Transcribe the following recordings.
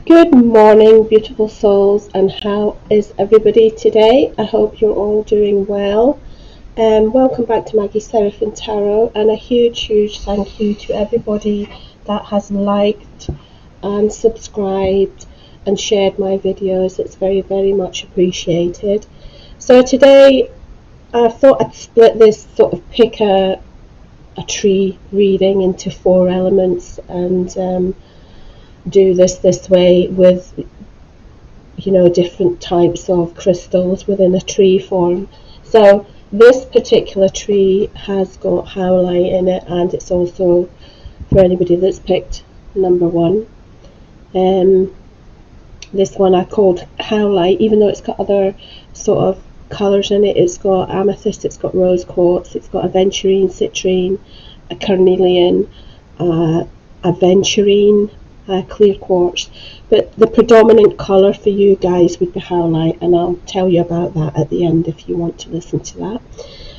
Good morning, beautiful souls, and how is everybody today? I hope you're all doing well. Welcome back to Maggie XX Tarot, and a huge thank you to everybody that has liked and subscribed and shared my videos. It's very much appreciated. So today I thought I'd split this, sort of pick a tree reading into 4 elements and do this way with different types of crystals within a tree form. So this particular tree has got Howlite in it, and it's also for anybody that's picked number 1. This one I called Howlite, even though it's got other sort of colours in it. It's got amethyst, it's got rose quartz, it's got aventurine, citrine, a carnelian, aventurine, clear quartz, but the predominant colour for you guys would be Howlite, and I'll tell you about that at the end if you want to listen to that.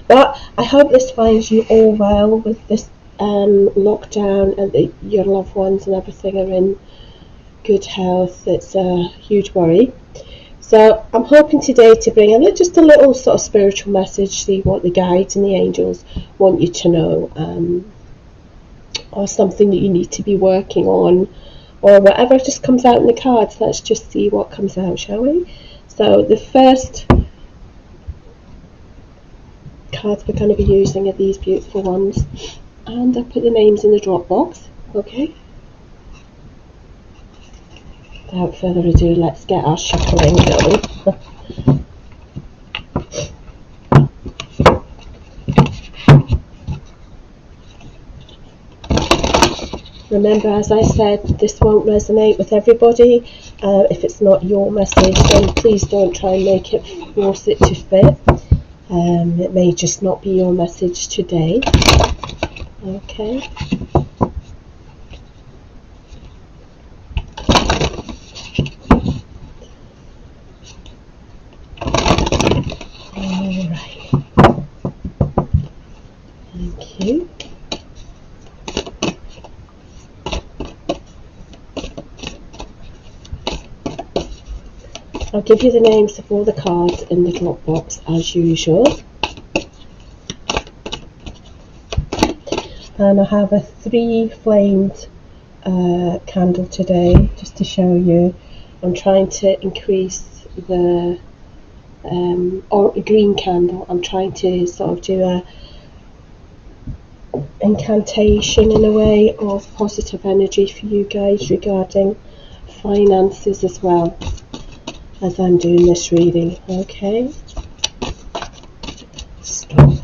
But I hope this finds you all well with this lockdown, and that your loved ones and everything are in good health. It's a huge worry. So I'm hoping today to bring just a little sort of spiritual message, see what the guides and the angels want you to know, or something that you need to be working on, or whatever just comes out in the cards. Let's just see what comes out, shall we? So the first cards we're going to be using are these beautiful ones, and I'll put the names in the drop box. Okay, without further ado, let's get our shuffling going. Remember, as I said, this won't resonate with everybody. If it's not your message, then please don't try and force it to fit. It may just not be your message today. Okay. Alright. Thank you. I'll give you the names of all the cards in the drop box as usual. And I have a 3-flamed candle today, just to show you. I'm trying to increase the or a green candle. I'm trying to sort of do a incantation in a way of positive energy for you guys regarding finances as well as I'm doing this reading. Okay, stop.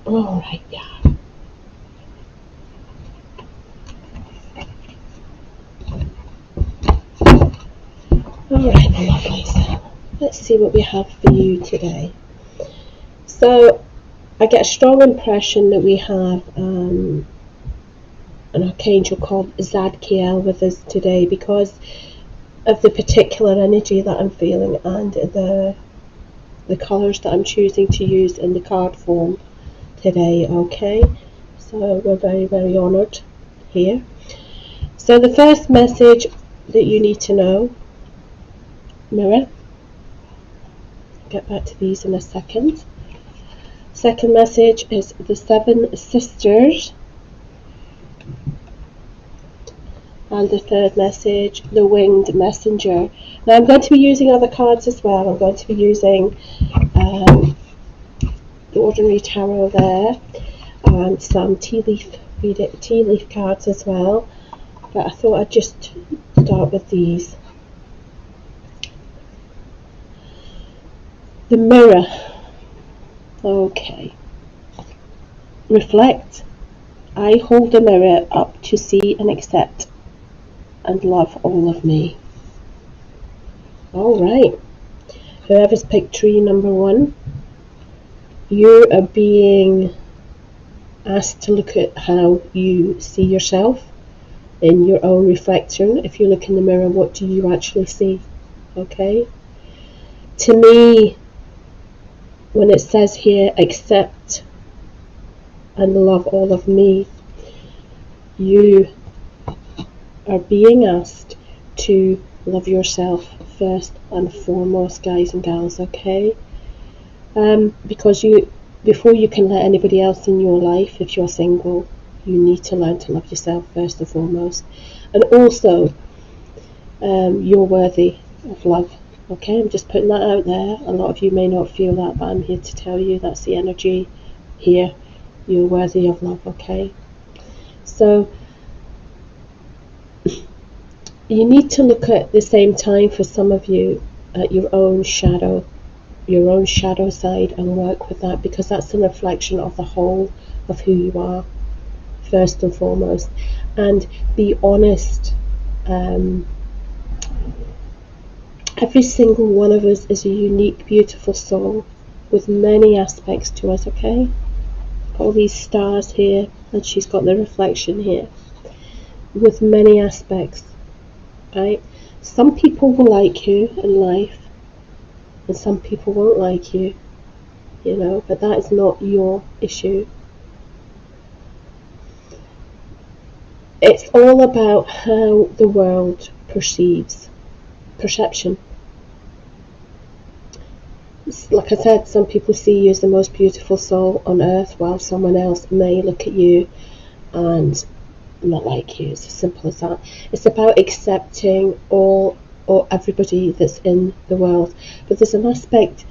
Alright, yeah. Alright, my lovelies, let's see what we have for you today. So I get a strong impression that we have an archangel called Zadkiel with us today, because of the particular energy that I'm feeling and the colours that I'm choosing to use in the card form today. Okay, so we're very honoured here. So the first message that you need to know, Mirror, I'll get back to these in a second. Second message is the 7 sisters. And the third message, the winged messenger. Now I'm going to be using other cards as well. I'm going to be using the ordinary tarot there, and some tea leaf cards as well. But I thought I'd just start with these. The mirror. Okay. Reflect. I hold the mirror up to see and accept and love all of me. Alright, whoever's picked tree number 1, you are being asked to look at how you see yourself in your own reflection. If you look in the mirror, what do you actually see? Okay, to me, when it says here, accept and love all of me, you are being asked to love yourself first and foremost, guys and gals, okay? Because before you can let anybody else in your life, if you're single, you need to learn to love yourself first and foremost. And also, you're worthy of love. Okay, I'm just putting that out there. A lot of you may not feel that, but I'm here to tell you that's the energy here. You're worthy of love, okay? So, you need to look at the same time, for some of you, at your own shadow side, and work with that, because that's a reflection of the whole of who you are, first and foremost. And be honest. Every single one of us is a unique, beautiful soul with many aspects to us, okay? All these stars here, and she's got the reflection here, with many aspects, right? Some people will like you in life, and some people won't like you, you know, but that is not your issue. It's all about how the world perception. Like I said, some people see you as the most beautiful soul on earth, while someone else may look at you and not like you. It's as simple as that. It's about accepting all or everybody that's in the world. But there's an aspect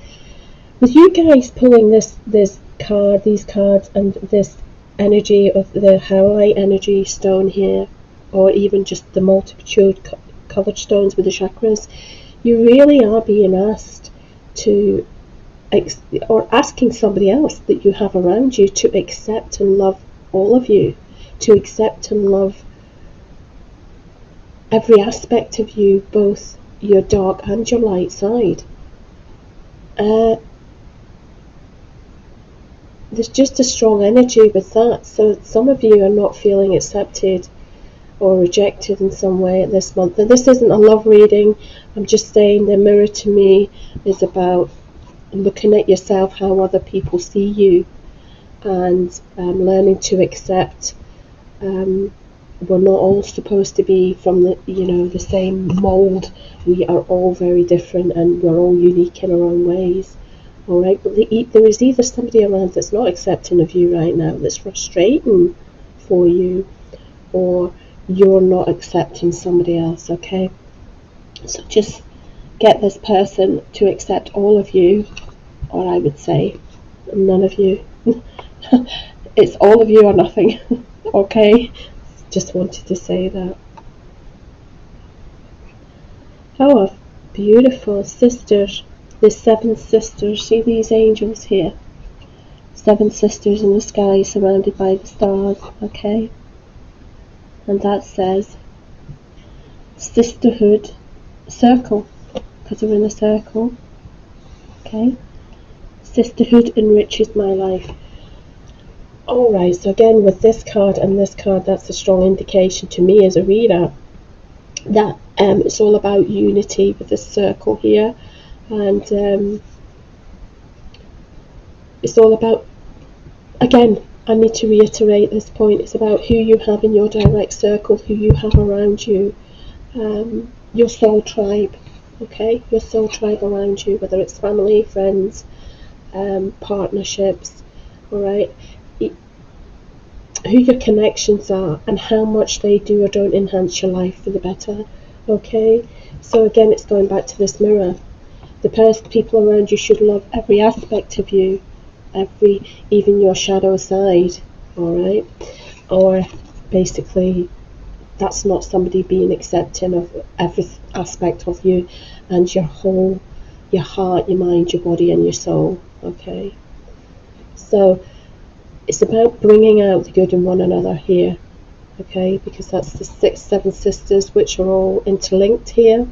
with you guys pulling these cards, and this energy of the Howlite energy stone here, or even just the multitude coloured stones with the chakras. You really are being asked to, or asking somebody else that you have around you, to accept and love all of you, to accept and love every aspect of you, both your dark and your light side. There's just a strong energy with that. So some of you are not feeling accepted or rejected in some way this month. And this isn't a love reading. I'm just saying the mirror to me is about looking at yourself, how other people see you, and learning to accept. We're not all supposed to be from the same mold. We are all very different, and we're all unique in our own ways. All right, but there is either somebody around that's not accepting of you right now, that's frustrating for you, or you're not accepting somebody else. Okay, so just get this person to accept all of you, or I would say none of you. It's all of you or nothing. Okay, just wanted to say that. Oh, beautiful sisters. There's 7 sisters. See these angels here? 7 sisters in the sky surrounded by the stars. Okay, and that says sisterhood circle, because we're in a circle. Okay, sisterhood enriches my life. Alright, so again with this card and this card, that's a strong indication to me as a reader that it's all about unity with this circle here, and it's all about, again, I need to reiterate this point, it's about who you have in your direct circle, who you have around you, your soul tribe, okay, your soul tribe around you, whether it's family, friends, partnerships, alright, who your connections are and how much they do or don't enhance your life for the better. Okay, so again, it's going back to this mirror. The people around you should love every aspect of you, even your shadow side. All right, or basically, that's not somebody being accepting of every aspect of you and your whole, your heart, your mind, your body, and your soul. Okay, so it's about bringing out the good in one another here, okay, because that's the 6, 7 sisters, which are all interlinked here.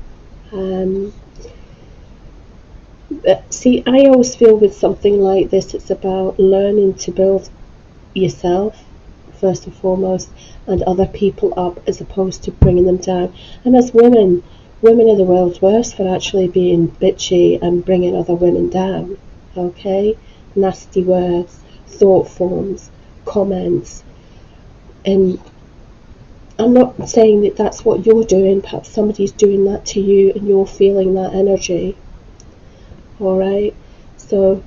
See, I always feel with something like this, it's about learning to build yourself first and foremost, and other people up, as opposed to bringing them down. And as women are the world's worst for actually being bitchy and bringing other women down. Okay, nasty words, thought forms, comments, and I'm not saying that that's what you're doing. Perhaps somebody's doing that to you and you're feeling that energy. Alright? So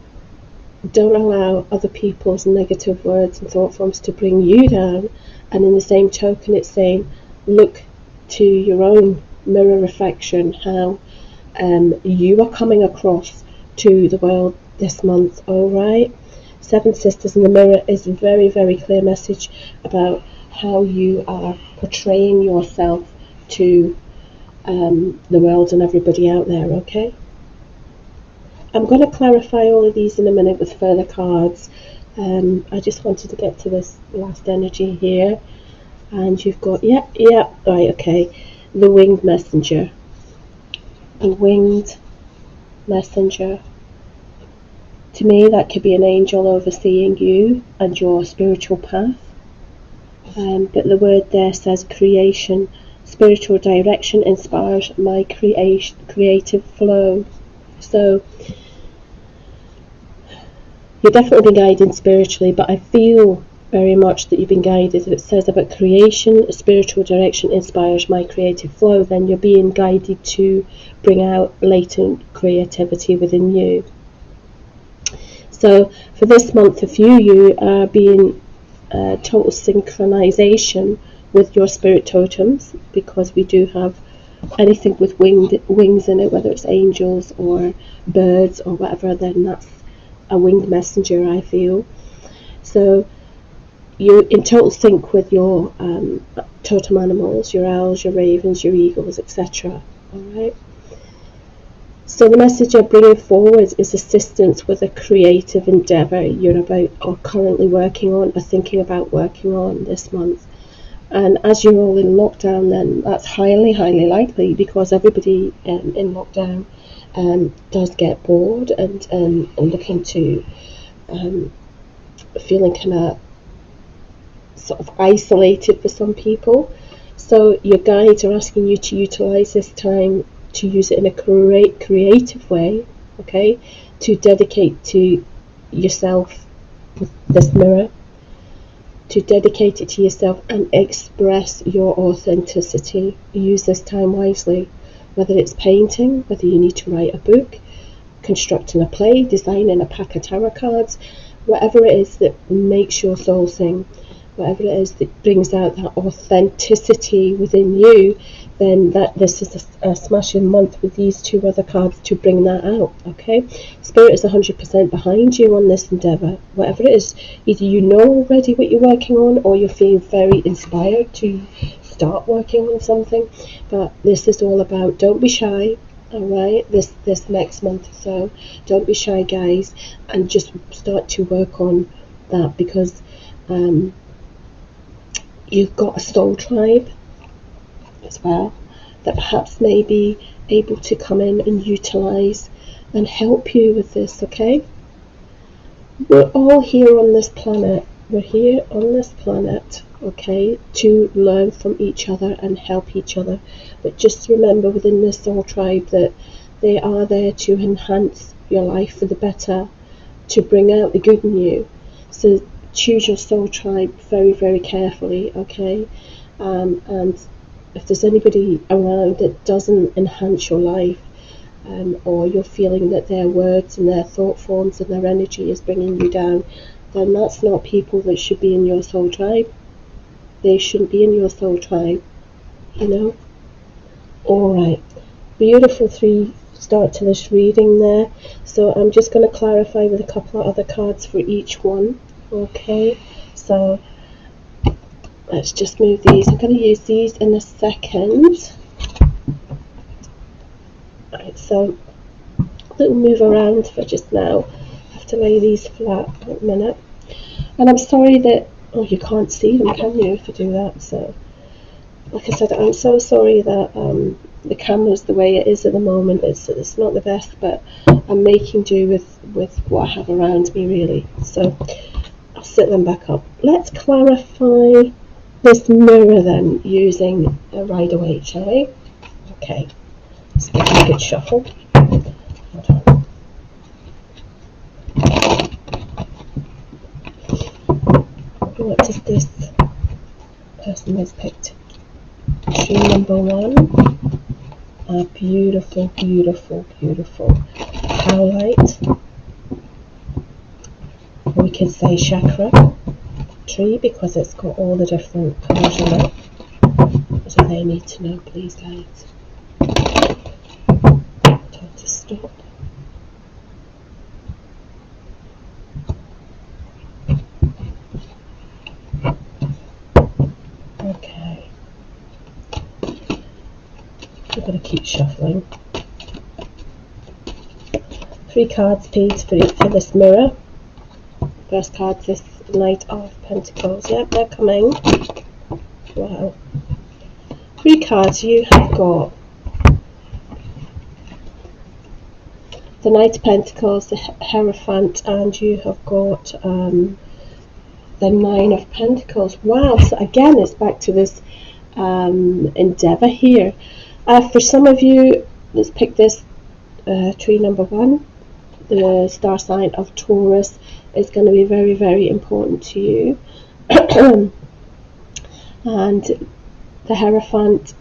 don't allow other people's negative words and thought forms to bring you down. And in the same token, it's saying, look to your own mirror reflection, how you are coming across to the world this month. Alright? Seven Sisters in the Mirror is a very, very clear message about how you are portraying yourself to the world and everybody out there, okay? I'm going to clarify all of these in a minute with further cards. I just wanted to get to this last energy here. And you've got, right, okay, the Winged Messenger. The Winged Messenger. To me, that could be an angel overseeing you and your spiritual path. But the word there says creation. Spiritual direction inspires my creative flow. So you're definitely been guided spiritually, but I feel very much that you've been guided. If it says about creation, spiritual direction inspires my creative flow, then you're being guided to bring out latent creativity within you. So for this month, a few you are being total synchronization with your spirit totems, because we do have anything with wings in it, whether it's angels or birds or whatever, then that's a winged messenger, I feel. So you're in total sync with your totem animals, your owls, your ravens, your eagles, etc. Alright? So the message I'm bringing forward is assistance with a creative endeavour you're about or currently working on or thinking about working on this month. And as you're all in lockdown, then that's highly, highly likely, because everybody in lockdown does get bored and looking to feeling kind of sort of isolated for some people. So your guides are asking you to utilise this time to use it in a creative way, okay, to dedicate to yourself with this mirror, to dedicate it to yourself and express your authenticity. Use this time wisely, whether it's painting, whether you need to write a book, constructing a play, designing a pack of tarot cards, whatever it is that makes your soul sing, whatever it is that brings out that authenticity within you, then this is a smashing month with these two other cards to bring that out, okay? Spirit is 100% behind you on this endeavour. Whatever it is, either you know already what you're working on or you're feeling very inspired to start working on something. But this is all about, don't be shy, alright, this next month or so. Don't be shy, guys, and just start to work on that, because you've got a soul tribe as well that perhaps may be able to come in and utilise and help you with this, okay? We're all here on this planet. We're here on this planet, okay, to learn from each other and help each other. But just remember within this soul tribe that they are there to enhance your life for the better, to bring out the good in you. So choose your soul tribe very, very carefully, okay? And if there's anybody around that doesn't enhance your life, or you're feeling that their words and their thought forms and their energy is bringing you down, then that's not people that should be in your soul tribe. They shouldn't be in your soul tribe, you know? Alright, beautiful 3 start to this reading there. So I'm just going to clarify with a couple of other cards for each one, okay? So let's just move these. I'm going to use these in a second. Right, so little move around for just now. I have to lay these flat for a minute. And I'm sorry that, oh, you can't see them, can you, if I do that? So, like I said, I'm so sorry that the camera's the way it is at the moment. It's not the best, but I'm making do with what I have around me, really. So I'll sit them back up. Let's clarify this mirror then, using a Rider-Waite, shall we? Okay, let's give it a good shuffle. Hold on. What does this person has picked tree number 1. A beautiful, beautiful, beautiful howlite. We could say chakra tree because it's got all the different colours in it. What do they need to know, please, guys? Time to stop. Okay. We're going to keep shuffling. 3 cards, please, for this mirror. First card, this Knight of Pentacles. Yep, they're coming. Wow. 3 cards. You have got the Knight of Pentacles, the Hierophant, and you have got the 9 of Pentacles. Wow. So again, it's back to this endeavour here. For some of you, let's pick this tree number 1. The star sign of Taurus is going to be very, very important to you. And the Hierophant,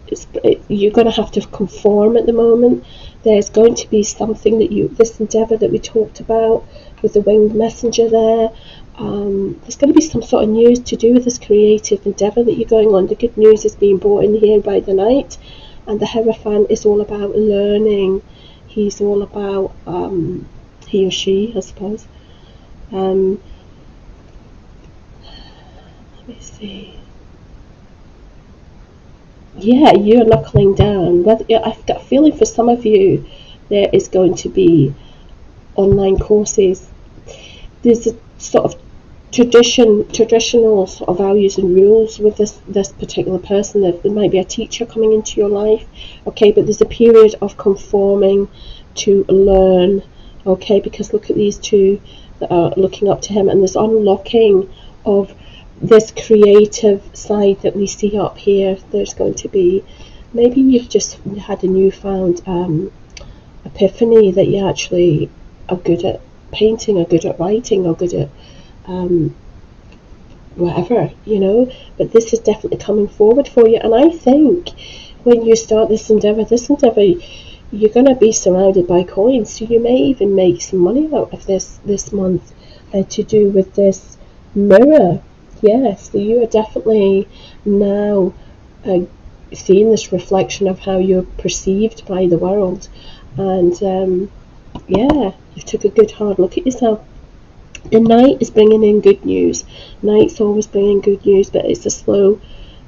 you're going to have to conform at the moment. There's going to be something that this endeavour that we talked about with the winged messenger there. There's going to be some sort of news to do with this creative endeavour that you're going on. The good news is being brought in here by the Knight, and the Hierophant is all about learning. He's all about he or she, I suppose. Let me see. Yeah, you're knuckling down. I've got a feeling for some of you there is going to be online courses. There's a sort of traditional sort of values and rules with this particular person. There might be a teacher coming into your life, okay, but there's a period of conforming to learn, okay, because look at these 2 that are looking up to him, and there's unlocking of this creative side that we see up here. There's going to be, maybe you've just had a newfound epiphany that you actually are good at painting, or good at writing, or good at whatever, you know, but this is definitely coming forward for you. And I think when you start this endeavour, you're going to be surrounded by coins, so you may even make some money out of this month to do with this mirror. Yes, so you are definitely now seeing this reflection of how you're perceived by the world, and yeah, you took a good hard look at yourself. The Knight is bringing in good news. Knight's always bringing good news, but it's a slow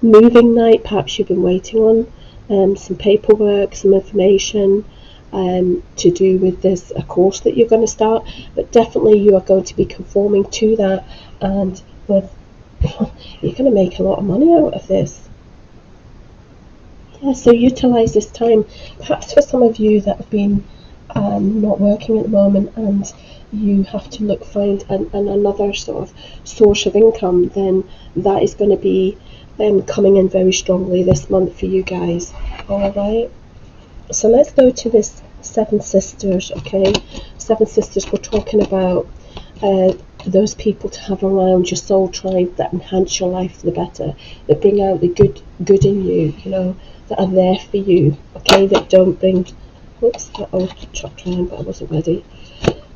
moving Knight. Perhaps you've been waiting on some paperwork, some information to do with this a course that you're going to start, but definitely you are going to be conforming to that, and you're going to make a lot of money out of this. Yeah, so utilize this time. Perhaps for some of you that have been not working at the moment, and you have to find another sort of source of income, then that is going to be coming in very strongly this month for you guys. Alright, so let's go to this 7 sisters, okay? 7 sisters, we're talking about those people to have around your soul tribe that enhance your life for the better, that bring out the good in you, you know, that are there for you, okay, that don't bring, whoops, I was trying but I wasn't ready.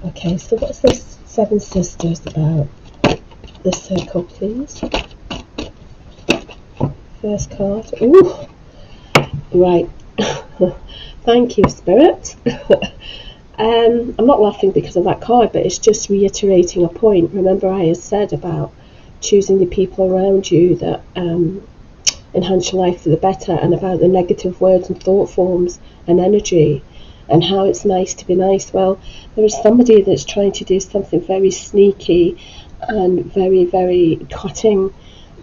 Okay, so what's this 7 sisters about? The circle, please. First card. Ooh, right. Thank you, Spirit. I'm not laughing because of that card, but it's just reiterating a point. Remember, I had said about choosing the people around you that enhance your life for the better, and about the negative words and thought forms and energy, and how it's nice to be nice. Well, there is somebody that's trying to do something very sneaky and very, very cutting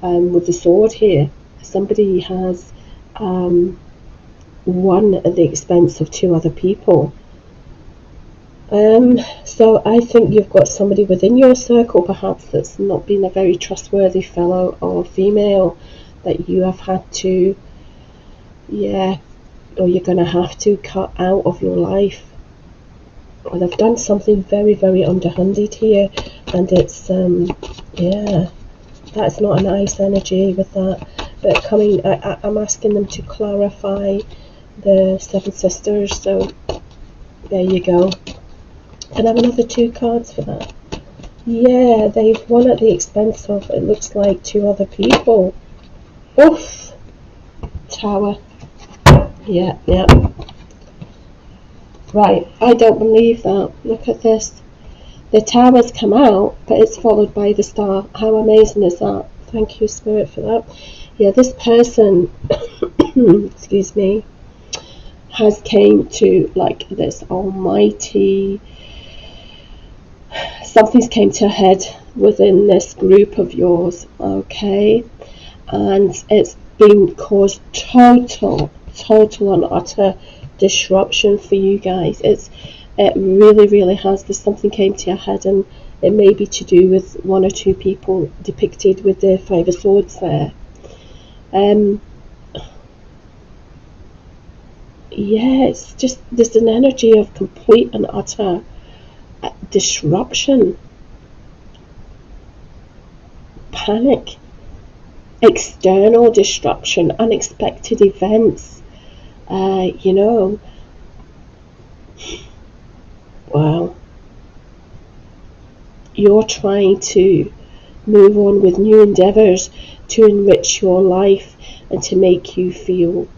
with the sword here. Somebody has won at the expense of 2 other people. So I think you've got somebody within your circle perhaps that's not been a very trustworthy fellow or female that you have had to, yeah, or you're going to have to cut out of your life. Or they've done something very, very underhanded here, and it's yeah, that's not a nice energy with that. but I'm asking them to clarify the Seven Sisters. So there you go. Can I have another 2 cards for that? Yeah, they've won at the expense of, it looks like, 2 other people. Oof! Tower. Yeah. Right, I don't believe that. Look at this. The tower's come out, but it's followed by the star. How amazing is that? Thank you, Spirit, for that. Yeah, this person, excuse me, has came to like this almighty, something's came to a head within this group of yours, okay? And it's been caused total and utter disruption for you guys. It really has. There's something came to your head, and it may be to do with 1 or 2 people depicted with the 5 of Swords there. Yeah, it's just, there's an energy of complete and utter disruption, panic, external disruption, unexpected events, you know. Wow. You're trying to move on with new endeavours to enrich your life and to make you feel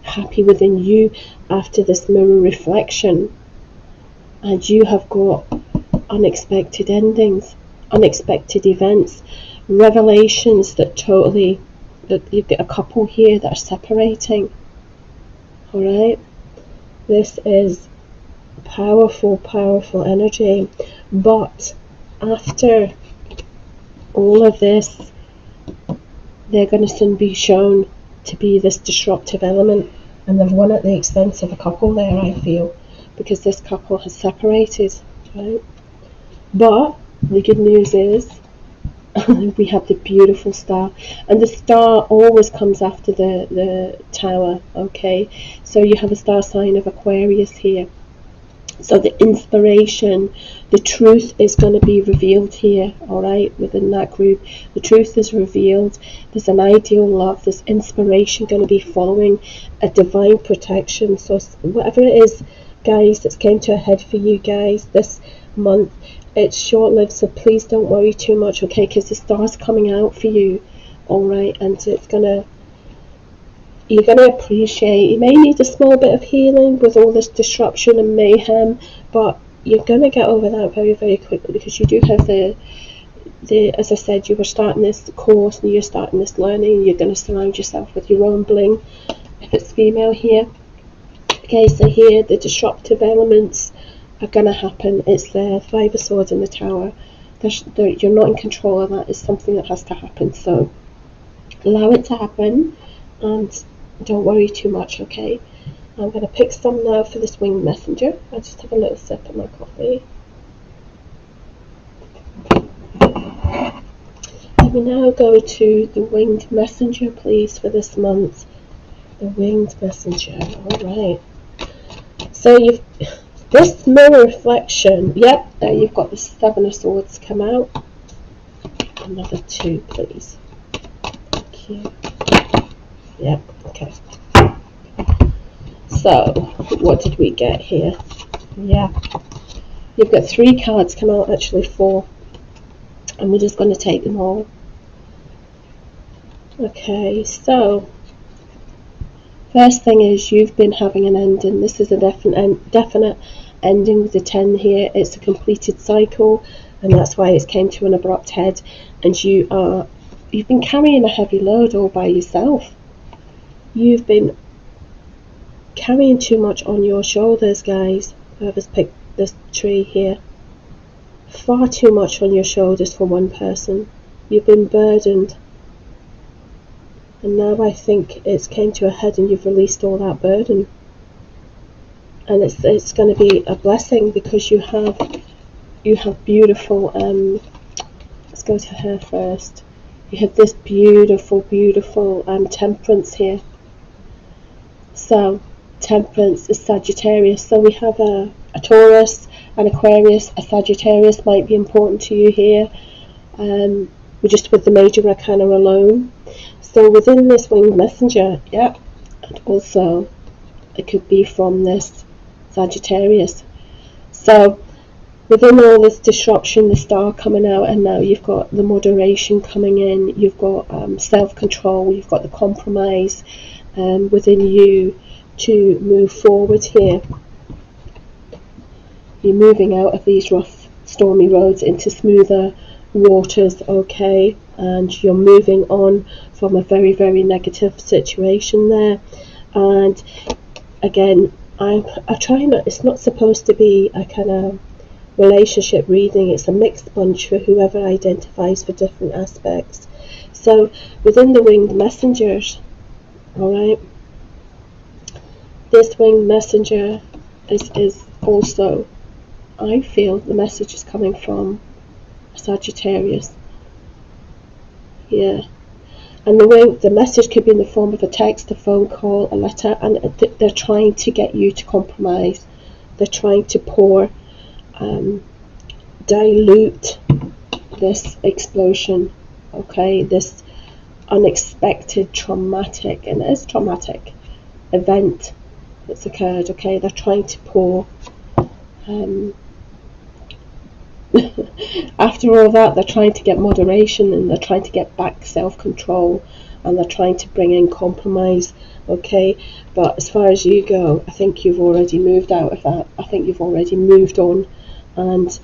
happy within you after this mirror reflection. And you have got unexpected endings, unexpected events, revelations that you've got a couple here that are separating. Alright? This is powerful energy. But after all of this, they're going to soon be shown to be this disruptive element, and they've won at the expense of a couple there, I feel, because this couple has separated, right? But the good news is we have the beautiful star, and the star always comes after the tower, okay? So you have a star sign of Aquarius here. So the inspiration, the truth is going to be revealed here, alright, within that group. The truth is revealed. There's an ideal love, there's inspiration going to be following, a divine protection. So whatever it is, guys, that's came to a head for you guys this month, it's short-lived, so please don't worry too much, okay, because the star's coming out for you, alright, and you're going to appreciate, you may need a small bit of healing with all this disruption and mayhem, but you're going to get over that very quickly, because you do have the as I said, you were starting this course and you're starting this learning. You're going to surround yourself with your own bling, if it's female here. Okay, so here the disruptive elements are going to happen. It's the 5 of Swords in the Tower. You're not in control of that. It's something that has to happen, so allow it to happen and don't worry too much, okay? I'm going to pick some now for this winged messenger. I'll just have a little sip of my coffee. Let me now go to the winged messenger, please, for this month. The winged messenger, alright. So this mirror reflection, yep, there you've got the 7 of Swords come out. Another 2, please. Thank you. Yep, okay. So, what did we get here? Yeah. You've got 3 cards come out, actually 4. And we're just going to take them all. Okay, so first thing is you've been having an ending. This is a definite ending with the 10 here. It's a completed cycle, and that's why it's came to an abrupt head. And you've been carrying a heavy load all by yourself. You've been carrying too much on your shoulders, guys. Whoever's picked this tree here. Far too much on your shoulders for one person. You've been burdened. And now I think it's came to a head and you've released all that burden. And it's going to be a blessing, because you have beautiful, let's go to her first. You have this beautiful temperance here. So temperance is Sagittarius. So we have a Taurus, an Aquarius, a Sagittarius might be important to you here. We're just with the major arcana alone. So within this winged messenger, yeah, and also it could be from this Sagittarius. So within all this disruption, the star coming out, and now you've got the moderation coming in, you've got self-control, you've got the compromise within you to move forward here. You're moving out of these rough, stormy roads into smoother waters, okay? And you're moving on from a very, very negative situation there. And again, I try not, it's not supposed to be a kind of relationship reading, it's a mixed bunch for whoever identifies for different aspects. So within the winged messengers, alright, this winged messenger is also, I feel the message is coming from Sagittarius. Yeah. And the message could be in the form of a text, a phone call, a letter, and they're trying to get you to compromise. They're trying to dilute this explosion, okay, this unexpected traumatic, and it is traumatic, event that's occurred, okay. They're trying to pour after all that, they're trying to get moderation, and they're trying to get back self-control, and they're trying to bring in compromise, okay. But as far as you go, I think you've already moved out of that. I think you've already moved on, and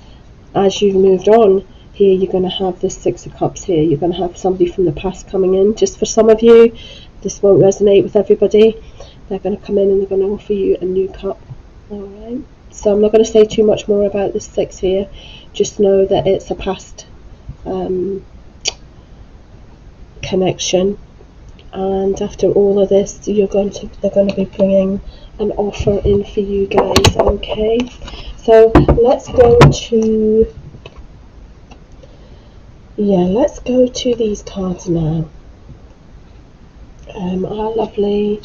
as you've moved on here, you're going to have this Six of Cups here. You're going to have somebody from the past coming in. Just for some of you, this won't resonate with everybody. They're going to come in and they're going to offer you a new cup, alright. So I'm not going to say too much more about this six here. Just know that it's a past connection, and after all of this, they're going to be bringing an offer in for you guys, okay. So let's go to these cards now. Our lovely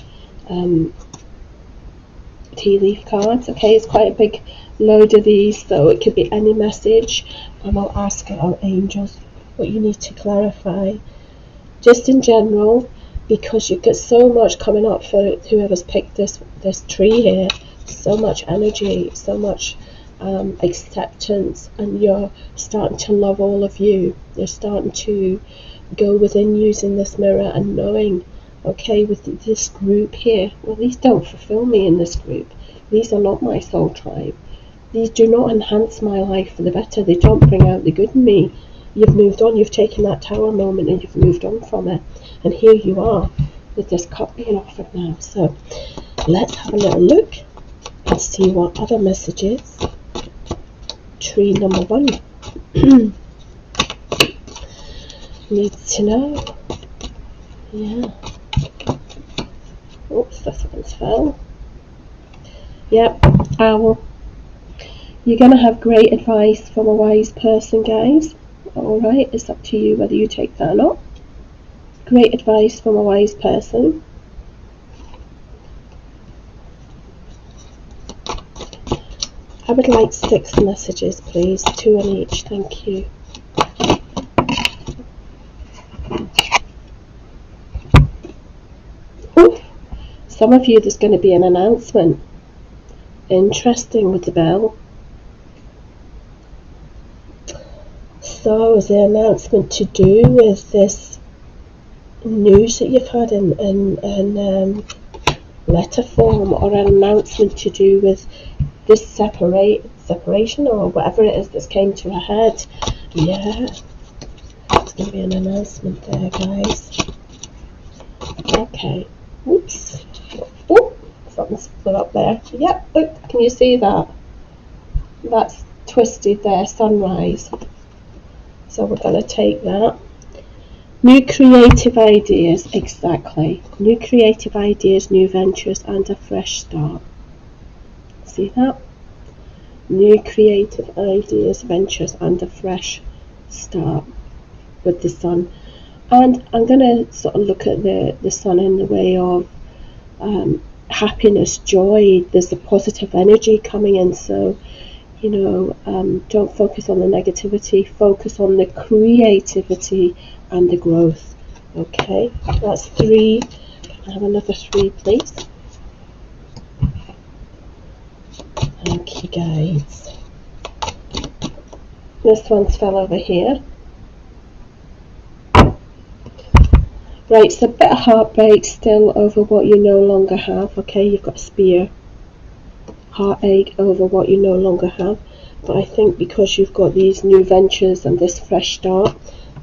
tea leaf cards, okay. It's quite a big load of these, so it could be any message, and I'll ask our angels what you need to clarify, just in general, because you've got so much coming up for whoever's picked this tree here. So much energy, so much acceptance, and you're starting to love all of you. You're starting to go within using this mirror and knowing, okay, with this group here, well, these don't fulfill me in this group. These are not my soul tribe. These do not enhance my life for the better. They don't bring out the good in me. You've moved on. You've taken that tower moment and you've moved on from it. And here you are with this cup being offered now. So let's have a little look and see what other messages tree number 1 needs to know. Yeah. Oops, this one's fell. Yep, owl. You're going to have great advice from a wise person, guys. Alright, it's up to you whether you take that or not. Great advice from a wise person. I would like 6 messages, please. 2 on each, thank you. Ooh, some of you, there's going to be an announcement. Interesting with the bell. So is the announcement to do with this news that you've had in letter form, or an announcement to do with this separation or whatever it is that's came to a head? Yeah, it's going to be an announcement there, guys. Okay. Oops. Oh, something's put up there. Yep. Look, can you see that? That's twisted there. Sunrise. So we're going to take that. New creative ideas, exactly. New creative ideas, new ventures, and a fresh start. See that? New creative ideas, ventures, and a fresh start with the sun. And I'm going to sort of look at the sun in the way of happiness, joy. There's a positive energy coming in. So You know, don't focus on the negativity, focus on the creativity and the growth. Okay, that's 3. Can I have another 3, please? Thank you, guys. This one's fell over here. Right, it's a bit of heartbreak still over what you no longer have. Okay, you've got a spear. Heartache over what you no longer have. But I think because you've got these new ventures and this fresh start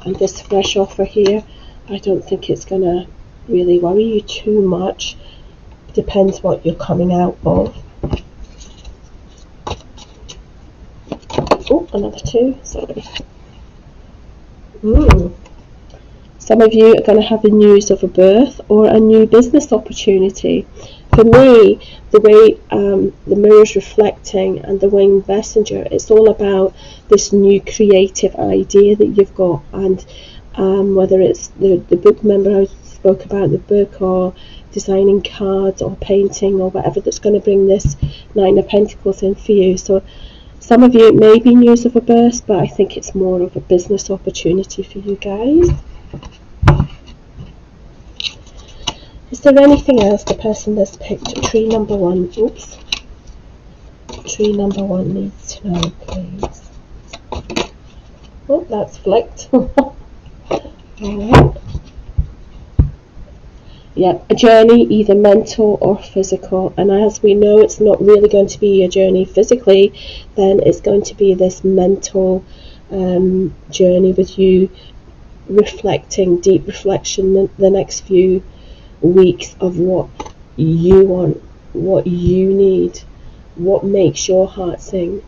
and this fresh offer here, I don't think it's going to really worry you too much. Depends what you're coming out of. Oh, another 2, sorry. Some of you are going to have the news of a birth or a new business opportunity. For me, the way the mirror is reflecting and the winged messenger, it's all about this new creative idea that you've got, and whether it's the book, remember I spoke about the book, or designing cards or painting or whatever that's going to bring this 9 of Pentacles in for you. So some of you, it may be news of a birth, but I think it's more of a business opportunity for you guys. Is there anything else the person that's picked tree number 1? Oops. Tree number 1 needs to know, please. Oh, that's flicked. Alright. Yeah, a journey, either mental or physical. And as we know, it's not really going to be a journey physically, then it's going to be this mental journey with you reflecting, deep reflection the next few weeks of what you want, what you need, what makes your heart sing,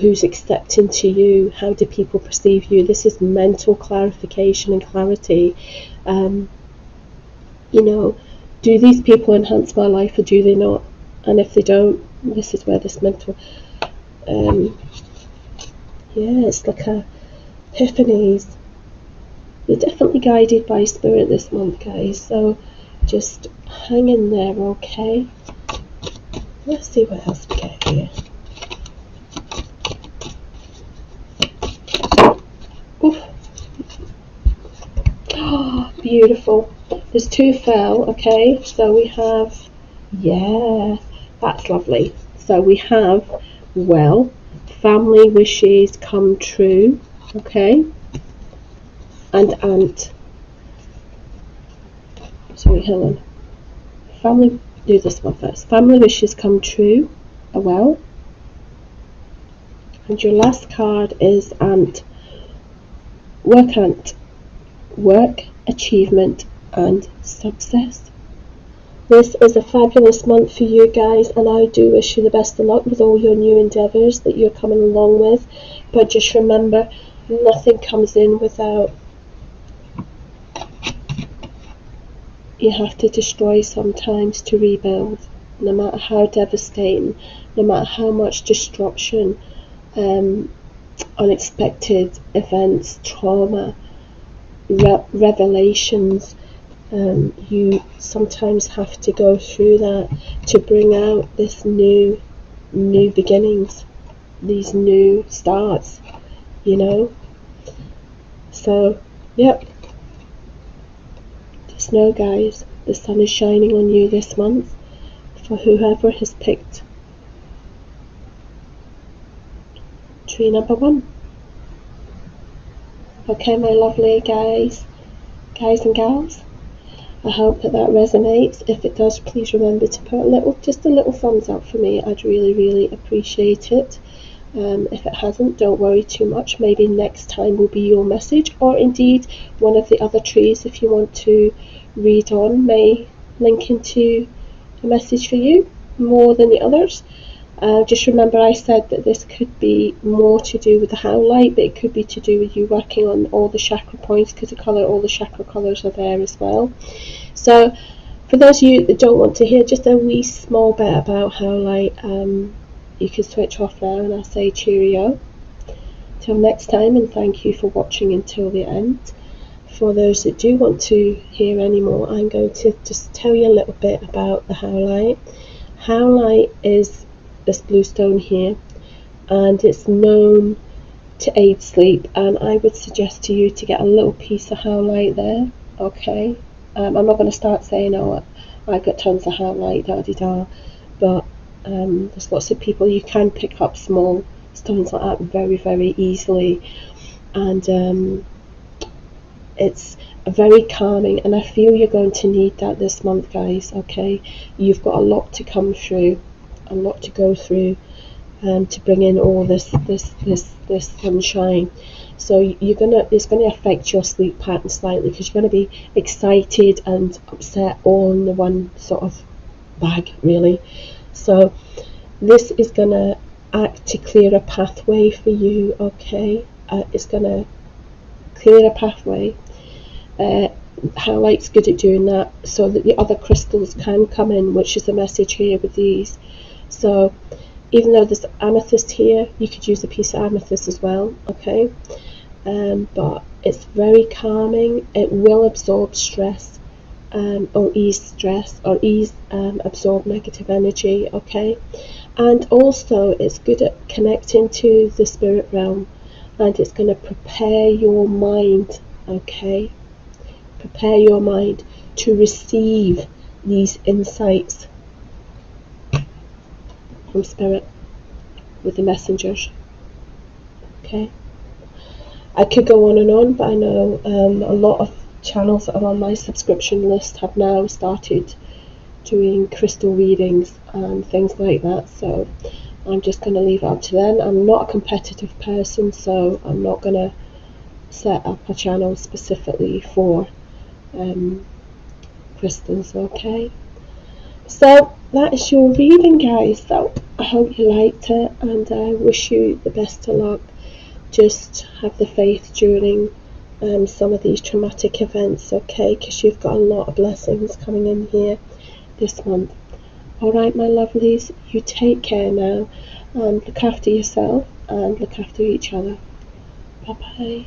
who's accepting to you, how do people perceive you. This is mental clarification and clarity. You know, do these people enhance my life or do they not? And if they don't, this is where this mental yeah, it's like a epiphanies. You're definitely guided by spirit this month, guys, so just hang in there, okay? Let's see what else we get here. Oof. Oh, beautiful. There's 2 fell, okay? So we have, yeah, that's lovely. So we have, well, family wishes come true, okay? And aunt. Sorry, hang on. Family, do this one first. Family wishes come true, well. And your last card is aunt. Aunt. Work, achievement, and success. This is a fabulous month for you guys, and I do wish you the best of luck with all your new endeavours that you're coming along with. But just remember, nothing comes in without you have to destroy sometimes to rebuild, no matter how devastating, no matter how much destruction, unexpected events, trauma, revelations, you sometimes have to go through that to bring out this new beginnings, these new starts, you know. So, yep. Just know, guys, the sun is shining on you this month for whoever has picked tree number 1. Okay, my lovely guys and gals, I hope that resonates. If it does, please remember to put just a little thumbs up for me. I'd really appreciate it. If it hasn't, don't worry too much. Maybe next time will be your message, or indeed one of the other trees, if you want to read on, may link into a message for you more than the others. Just remember, I said that this could be more to do with the Howlite, but it could be to do with you working on all the chakra points, because all the chakra colours are there as well. So for those of you that don't want to hear just a wee small bit about Howlite, you can switch off now, and I'll say cheerio till next time, and thank you for watching until the end. For those that do want to hear any more, I'm going to just tell you a little bit about the Howlite. Howlite is this blue stone here, and it's known to aid sleep, and I would suggest to you to get a little piece of Howlite there, okay? I'm not going to start saying, oh, I've got tons of Howlite, da-de-da, but there's lots of people, you can pick up small stones like that very, very easily, and it's very calming, and I feel you're going to need that this month, guys, okay? You've got a lot to come through, a lot to go through, to bring in all this sunshine. So it's gonna affect your sleep pattern slightly, because you're gonna be excited and upset all in the one sort of bag, really. So this is gonna act to clear a pathway for you, okay? It's gonna clear a pathway. Howlite's good at doing that, so that the other crystals can come in, which is the message here with these. So even though there's amethyst here, you could use a piece of amethyst as well, okay? But it's very calming. It will absorb stress, or ease absorb negative energy, okay? And also it's good at connecting to the spirit realm, and it's going to prepare your mind, okay? Prepare your mind to receive these insights from spirit with the messengers, okay? I could go on and on, but I know a lot of channels that are on my subscription list have now started doing crystal readings and things like that, so I'm just going to leave it up to them. I'm not a competitive person, so I'm not going to set up a channel specifically for crystals, okay? So that is your reading, guys. So I hope you liked it, and I wish you the best of luck. Just have the faith during some of these traumatic events, okay? Because you've got a lot of blessings coming in here this month. Alright, my lovelies, you take care now, and look after yourself and look after each other. Bye bye.